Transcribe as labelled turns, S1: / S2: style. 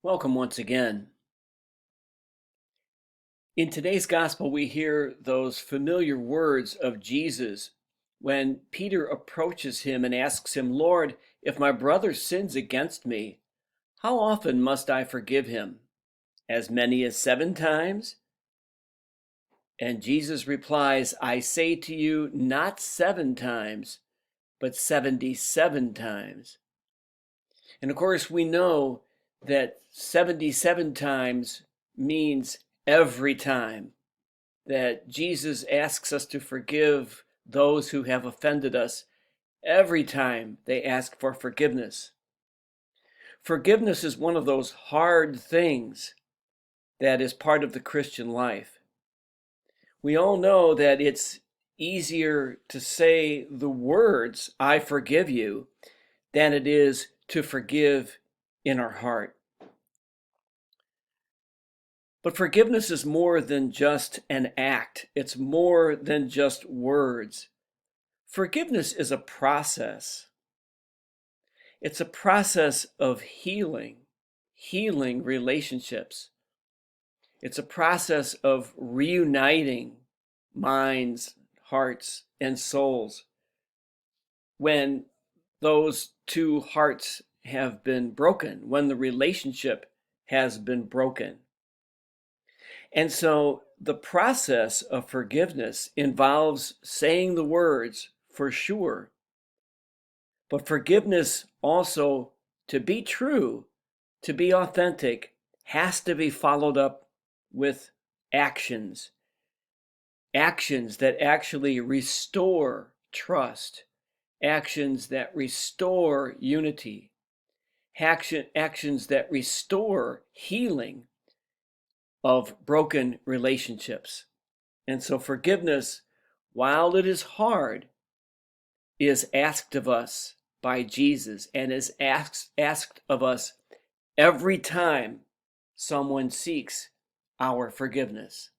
S1: Welcome once again. In today's gospel, we hear those familiar words of Jesus when Peter approaches him and asks him, Lord, if my brother sins against me, how often must I forgive him? As many as 7 times? And Jesus replies, I say to you, not 7 times, but 77 times. And of course, we know that 77 times means every time that Jesus asks us to forgive those who have offended us every time they ask for forgiveness. Forgiveness is one of those hard things that is part of the Christian life. We all know that it's easier to say the words, I forgive you, than it is to forgive in our heart. But forgiveness is more than just an act. It's more than just words. Forgiveness is a process. It's a process of healing relationships. It's a process of reuniting minds, hearts, and souls when those two hearts have been broken, when the relationship has been broken. And so the process of forgiveness involves saying the words for sure. But forgiveness also, to be true, to be authentic, has to be followed up with actions. Actions that actually restore trust. Actions that restore unity. Actions that restore healing of broken relationships. And so forgiveness, while it is hard, is asked of us by Jesus and is asked of us every time someone seeks our forgiveness.